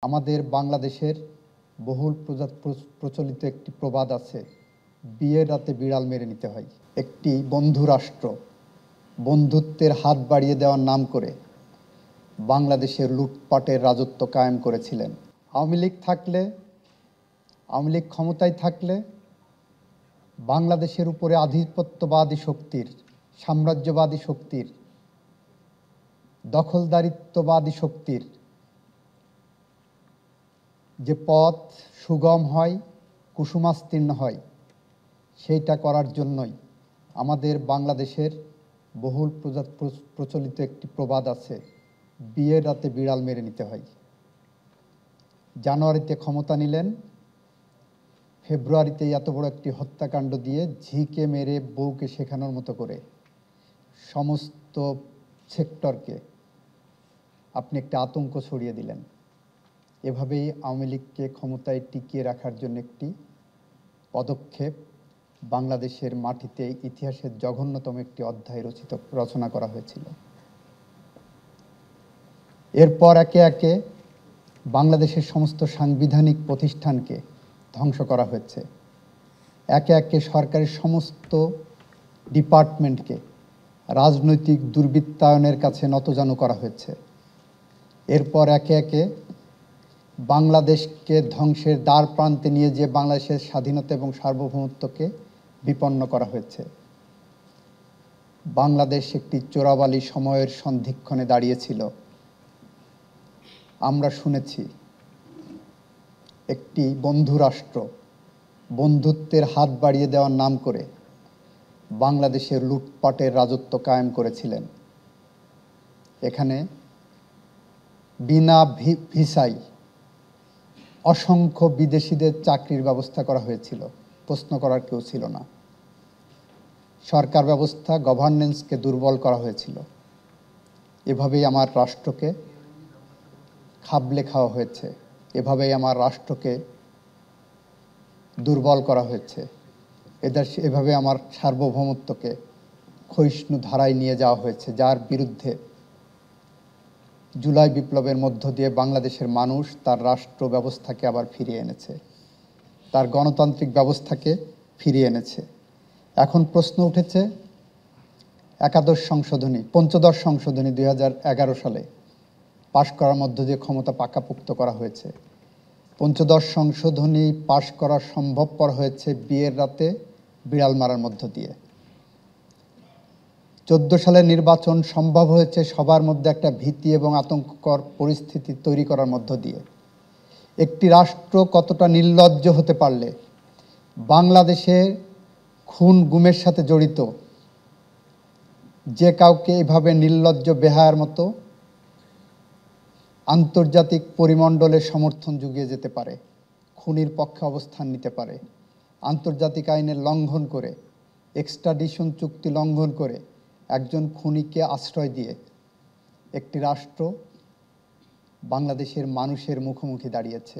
আমাদের বাংলাদেশের বহুল প্রচলিত একটি প্রবাদ আছে, বিয়ের রাতে বিড়াল মেরে নিতে হয়। একটি বন্ধু রাষ্ট্র বন্ধুত্বের হাত বাড়িয়ে দেওয়ার নাম করে বাংলাদেশের লুটপাটের রাজত্ব কায়েম করেছিলেন। আওয়ামী লীগ ক্ষমতায় থাকলে বাংলাদেশের উপরে আধিপত্যবাদী শক্তির, সাম্রাজ্যবাদী শক্তির, দখলদারিত্ববাদী শক্তির যে পথ সুগম হয়, কুসুমাস্তীর্ণ হয়, সেইটা করার জন্যই আমাদের বাংলাদেশের বহুল প্রচলিত একটি প্রবাদ আছে, বিয়ের রাতে বিড়াল মেরে নিতে হয়। জানুয়ারিতে ক্ষমতা নিলেন, ফেব্রুয়ারিতে এত বড় একটি হত্যাকাণ্ড দিয়ে ঝিকে মেরে বউকে শেখানোর মতো করে সমস্ত সেক্টরকে আপনি একটা আতঙ্ক ছড়িয়ে দিলেন। এভাবেই আওয়ামী লীগকে ক্ষমতায় টিকিয়ে রাখার জন্য একটি পদক্ষেপ বাংলাদেশের মাটিতে ইতিহাসের জঘন্যতম একটি অধ্যায় রচনা করা হয়েছিল। এরপর একে একে বাংলাদেশের সমস্ত সাংবিধানিক প্রতিষ্ঠানকে ধ্বংস করা হয়েছে। একে একে সরকারের সমস্ত ডিপার্টমেন্টকে রাজনৈতিক দুর্বৃত্তায়নের কাছে নতজানু করা হয়েছে। এরপর একে একে বাংলাদেশকে ধ্বংসের দ্বার প্রান্তে নিয়ে যে বাংলাদেশের স্বাধীনতা এবং সার্বভৌমত্বকে বিপন্ন করা হয়েছে। বাংলাদেশ একটি চোরাবালি সময়ের সন্ধিক্ষণে দাঁড়িয়েছিল। আমরা শুনেছি একটি বন্ধু রাষ্ট্র বন্ধুত্বের হাত বাড়িয়ে দেওয়ার নাম করে বাংলাদেশের লুটপাটের রাজত্ব কায়েম করেছিলেন। এখানে বিনা ভিসায় অসংখ্য বিদেশিদের চাকরির ব্যবস্থা করা হয়েছিল, প্রশ্ন করার কেউ ছিল না। সরকার ব্যবস্থা, গভর্নেন্সকে দুর্বল করা হয়েছিল। এভাবেই আমার রাষ্ট্রকে খাবলে খাওয়া হয়েছে, এভাবেই আমার রাষ্ট্রকে দুর্বল করা হয়েছে, এভাবে আমার সার্বভৌমত্বকে ক্ষয়িষ্ণু ধারায় নিয়ে যাওয়া হয়েছে, যার বিরুদ্ধে জুলাই বিপ্লবের মধ্য দিয়ে বাংলাদেশের মানুষ তার রাষ্ট্র ব্যবস্থাকে আবার ফিরিয়ে এনেছে, তার গণতান্ত্রিক ব্যবস্থাকে ফিরিয়ে এনেছে। এখন প্রশ্ন উঠেছে পঞ্চদশ সংশোধনী 2011 সালে পাশ করার মধ্য দিয়ে ক্ষমতা পাকাপোক্ত করা হয়েছে। পঞ্চদশ সংশোধনী পাশ করা সম্ভবপর হয়েছে বিয়ের রাতে বিড়াল মারার মধ্য দিয়ে। 14 সালের নির্বাচন সম্ভব হয়েছে সবার মধ্যে একটা ভীতি এবং আতঙ্ককর পরিস্থিতি তৈরি করার মধ্য দিয়ে। একটি রাষ্ট্র কতটা নির্লজ্জ হতে পারলে বাংলাদেশে খুন গুমের সাথে জড়িত যে কাউকে এভাবে নির্লজ্জ বেহায়ার মতো আন্তর্জাতিক পরিমণ্ডলে সমর্থন জুগিয়ে যেতে পারে, খুনির পক্ষে অবস্থান নিতে পারে, আন্তর্জাতিক আইনের লঙ্ঘন করে, এক্সট্রাডিশন চুক্তি লঙ্ঘন করে একজন খুনিকে আশ্রয় দিয়ে একটি রাষ্ট্র বাংলাদেশের মানুষের মুখোমুখি দাঁড়িয়েছে।